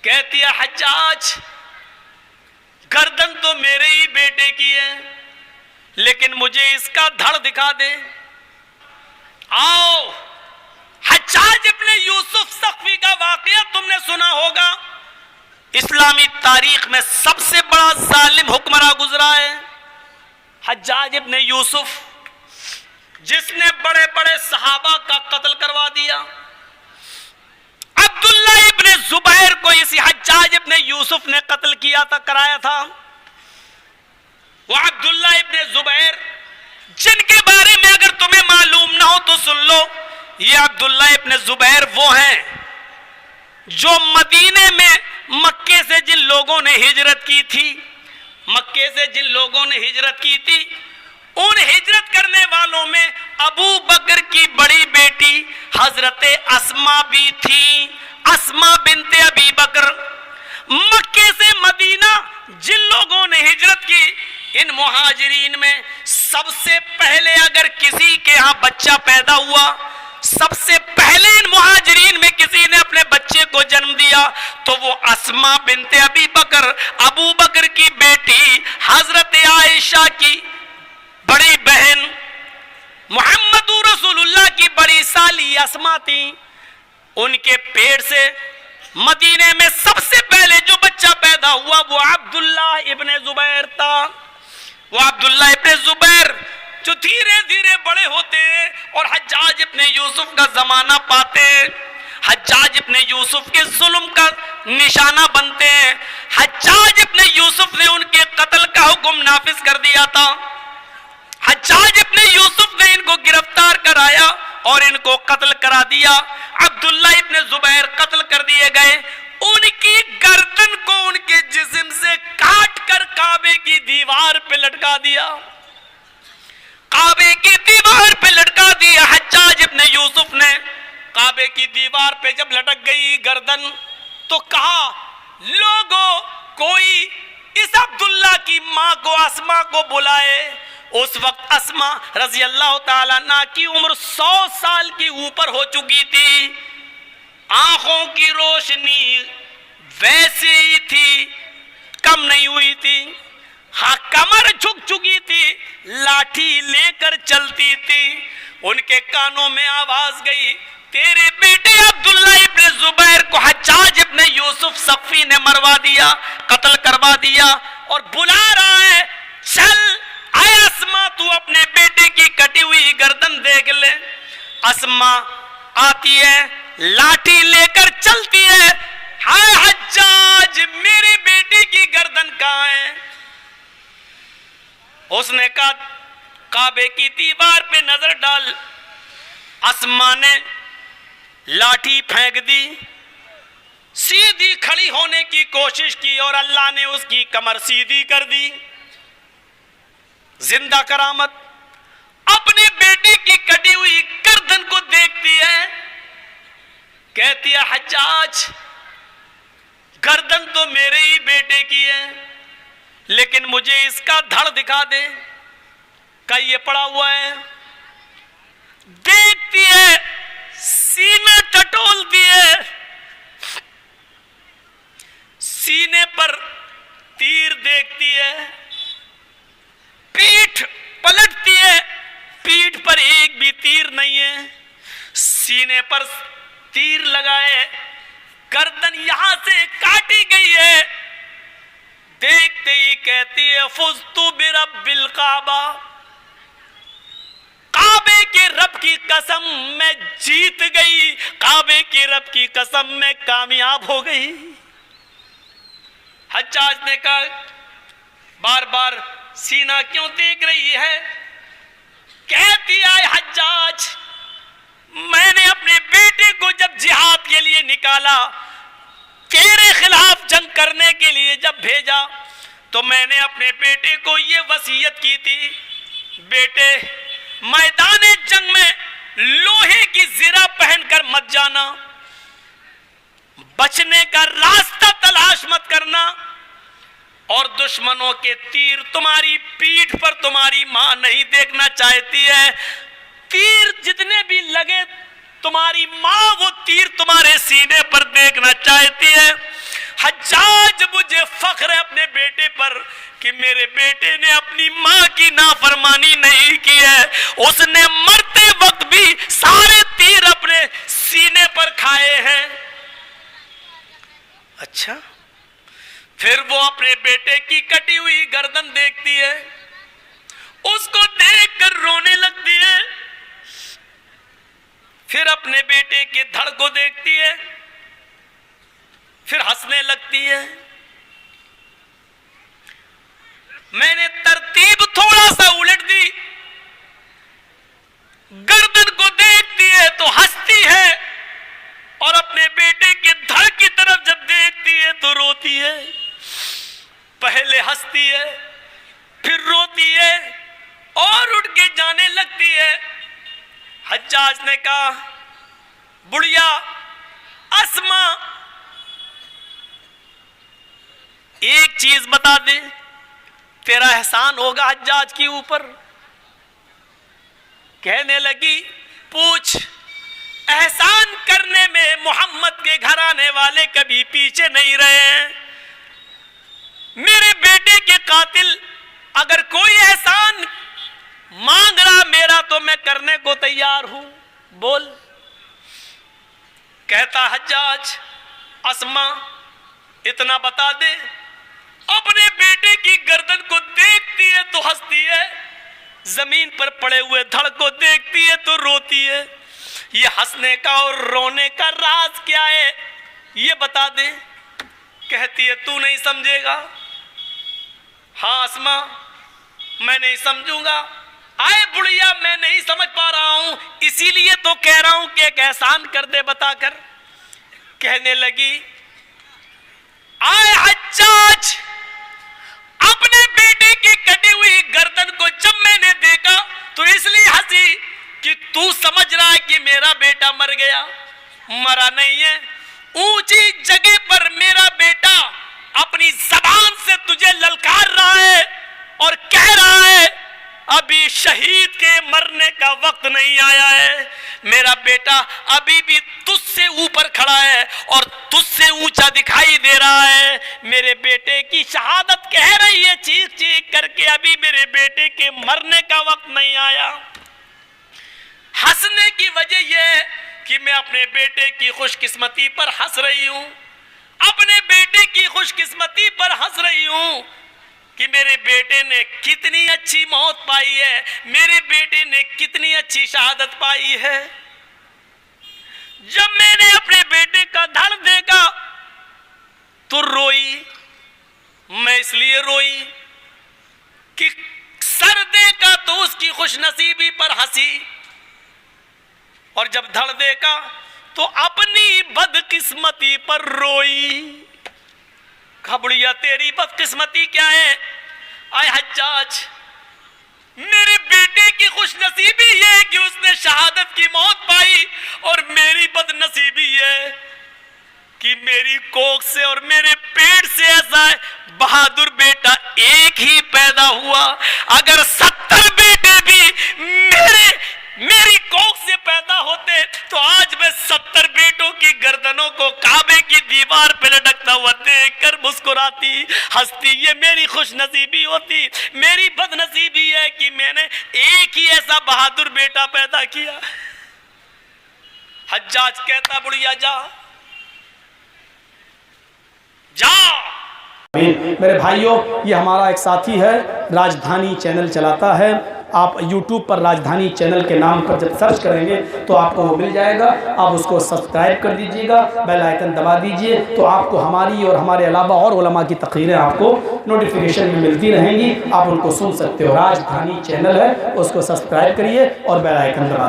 कहती है हज्जाज गर्दन तो मेरे ही बेटे की है, लेकिन मुझे इसका धड़ दिखा दे। आओ, हज्जाज इब्ने यूसुफ सख्फी का वाकया तुमने सुना होगा। इस्लामी तारीख में सबसे बड़ा जालिम हुक्मरान गुजरा है हज्जाज इब्ने यूसुफ, जिसने बड़े बड़े सहाबा का कत्ल करवा दिया। अब्दुल्ला इब्ने जुबैर को इसी हज्जाज इब्ने यूसुफ ने कत्ल किया था, कराया था। वो अब्दुल्ला इब्ने जुबैर, जिनके बारे में अगर तुम्हें मालूम ना हो तो सुन लो, ये अब्दुल्ला इब्ने जुबैर वो हैं जो मदीने में मक्के से जिन लोगों ने हिजरत की थी, मक्के से जिन लोगों ने हिजरत की थी, उन हिजरत करने वालों में अबू बकर की बड़ी बेटी हजरत अस्मा भी थी, अस्मा बिनते अबी बकर। मक्के से मदीना जिन लोगों ने हिजरत की, इन मुहाजिरीन में सबसे पहले अगर किसी के यहां बच्चा पैदा हुआ, सबसे पहले इन मुहाजिरीन में किसी ने अपने बच्चे को जन्म दिया तो वो अस्मा बिनते अबी बकर, अबू बकर की बेटी हजरत आयशा की बड़ी बहन, मोहम्मद रसूलुल्लाह की बड़ी साली अस्मा थी। उनके पेट से मदीने में सबसे पहले जो बच्चा पैदा हुआ वो अब्दुल्ला इब्ने जुबैर था। वो अब्दुल्ला इब्ने जुबैर जो धीरे धीरे बड़े होते हैं और हज्जाज इब्ने यूसुफ का जमाना पाते हैं, हज्जाज इब्ने यूसुफ के जुल्म का निशाना बनते हैं। हज्जाज इब्ने यूसुफ ने उनके कत्ल का हुक्म नाफिज कर दिया था। हज्जाज इब्ने यूसुफ ने इनको गिरफ्तार कराया और इनको कत्ल करा दिया। अब्दुल्ला इब्ने जुबैर कत्ल कर दिए गए। उनकी गर्दन को उनके जिस्म से काट कर काबे की दीवार पे लटका दिया, काबे की दीवार पे लटका दिया हज्जाज इब्ने यूसुफ ने। काबे की दीवार पे जब लटक गई गर्दन तो कहा, लोगों कोई इस अब्दुल्ला की मां को, अस्मा को बुलाए। उस वक्त अस्मा रजी अल्लाह ताला अन्हा की उम्र 100 साल की ऊपर हो चुकी थी। आंखों की रोशनी वैसे ही थी, कम नहीं हुई थी। हाँ, कमर झुक चुकी थी, लाठी लेकर चलती थी। उनके कानों में आवाज गई, तेरे बेटे अब्दुल्ला इब्ने जुबैर को हज्जाज इब्ने यूसुफ सख्फी ने मरवा दिया, कत्ल करवा दिया और बुला रहा है, चल आए अस्मा, तू अपने बेटे की कटी हुई गर्दन देख ले। अस्मा आती है, लाठी लेकर चलती है। हाय हज्जाज, मेरे बेटे की गर्दन कहां है? उसने कहा, काबे की दीवार पे नजर डाल। अस्मा ने लाठी फेंक दी, सीधी खड़ी होने की कोशिश की और अल्लाह ने उसकी कमर सीधी कर दी। जिंदा करामत अपने बेटे की कटी हुई गर्दन को देखती है, कहती है हज्जाज गर्दन तो मेरे ही बेटे की है, लेकिन मुझे इसका धड़ दिखा दे। का ये पड़ा हुआ है। देखती है, सीना टटोलती है, सीने पर तीर देखती है, पीठ पलटती है, पीठ पर एक भी तीर नहीं है। सीने पर तीर लगाए, गर्दन यहां से काटी गई है। देखते ही कहती है, फुज़्तु बिरब्बिल काबा, काबे के रब की कसम मैं जीत गई, काबे के रब की कसम मैं कामयाब हो गई। हज्जाज ने कहा, बार बार सीना क्यों देख रही है? कहती है हज्जाज, मैंने अपने बेटे को जब जिहाद के लिए निकाला, तेरे खिलाफ जंग करने के लिए जब भेजा, तो मैंने अपने बेटे को यह वसीयत की थी, बेटे मैदान जंग में लोहे की जिरा पहनकर मत जाना, बचने का रास्ता तलाश मत करना, और दुश्मनों के तीर तुम्हारी पीठ पर तुम्हारी मां नहीं देखना चाहती है। तीर जितने भी लगे तुम्हारी मां वो तीर तुम्हारे सीने पर देखना चाहती है। हज्जाज, मुझे फख्र है अपने बेटे पर कि मेरे बेटे ने अपनी माँ की नाफरमानी नहीं की है। उसने मरते वक्त भी सारे तीर अपने सीने पर खाए हैं। अच्छा, फिर वो अपने बेटे की कटी हुई गर्दन देखती है, उसको देखकर रोने लगती है। फिर अपने बेटे के धड़ को देखती है, फिर हंसने लगती है। मैंने तरतीब थोड़ा सा उलट दी, गर्दन को देखती है तो हंसती है, और अपने बेटे के धड़ की तरफ जब देखती है तो रोती है। पहले हंसती है, फिर रोती है और उठ के जाने लगती है। हज्जाज ने कहा, बुढ़िया अस्मा, एक चीज बता दे, तेरा एहसान होगा हज्जाज के ऊपर। कहने लगी, पूछ। एहसान करने में मोहम्मद के घर आने वाले कभी पीछे नहीं रहे हैं। मेरे बेटे के कातिल अगर कोई एहसान मांग रहा मेरा तो मैं करने को तैयार हूं, बोल। कहता हज्जाज, अस्मा इतना बता दे। अपने बेटे की गर्दन को देखती है तो हंसती है, जमीन पर पड़े हुए धड़ को देखती है तो रोती है। ये हंसने का और रोने का राज क्या है, ये बता दे। कहती है, तू नहीं समझेगा। हाँ अस्मा, मैं नहीं समझूंगा। आए बुढ़िया, मैं नहीं समझ पा रहा हूं, इसीलिए तो कह रहा हूं कि एक एहसान कर दे बताकर। कहने लगी, आए हज्जाज, अपने बेटे की कटी हुई गर्दन को जब मैंने देखा तो इसलिए हंसी कि तू समझ रहा है कि मेरा बेटा मर गया। मरा नहीं है। ऊंची जगह पर मेरा बेटा अपनी जबान से तुझे ललकार रहा है और कह रहा है, अभी शहीद के मरने का वक्त नहीं आया है। मेरा बेटा अभी भी तुझसे ऊपर खड़ा है और तुझसे ऊंचा दिखाई दे रहा है। मेरे बेटे की शहादत कह रही है चीख चीख करके, अभी मेरे बेटे के मरने का वक्त नहीं आया। हंसने की वजह यह है कि मैं अपने बेटे की खुशकिस्मती पर हंस रही हूं, अपने बेटे की खुशकिस्मती पर हंस रही हूं कि मेरे बेटे ने कितनी अच्छी मौत पाई है, मेरे बेटे ने कितनी अच्छी शहादत पाई है। जब मैंने अपने बेटे का धड़ देखा तो रोई। मैं इसलिए रोई कि सर देखा तो उसकी खुशनसीबी पर हंसी, और जब धड़ देखा तो अपनी बदकिस्मती पर रोई। खबड़िया, तेरी बदकिस्मती क्या है? आए हज्जाज, मेरे बेटे की खुशनसीबी ये है कि उसने शहादत की मौत पाई, और मेरी बदनसीबी है कि मेरी कोख से और मेरे पेट से ऐसा बहादुर बेटा एक ही पैदा हुआ। अगर 70 बेटे भी मेरी कोख से पैदा होते तो आज मैं 70 बेटों की गर्दनों को काबे की दीवार पे लटकता हुआ देखकर मुस्कुराती, हंसती। ये मेरी खुशनसीबी होती। मेरी बदनसीबी है कि मैंने एक ही ऐसा बहादुर बेटा पैदा किया। हज्जाज कहता, बुढ़िया जा जा। मेरे भाइयों, ये हमारा एक साथी है, राजधानी चैनल चलाता है। आप YouTube पर राजधानी चैनल के नाम पर जब सर्च करेंगे तो आपको वो मिल जाएगा। आप उसको सब्सक्राइब कर दीजिएगा, बेल आइकन दबा दीजिए, तो आपको हमारी और हमारे अलावा और उलमा की तकरीरें आपको नोटिफिकेशन में मिलती रहेंगी। आप उनको सुन सकते हो। राजधानी चैनल है, उसको सब्सक्राइब करिए और बेल आइकन दबा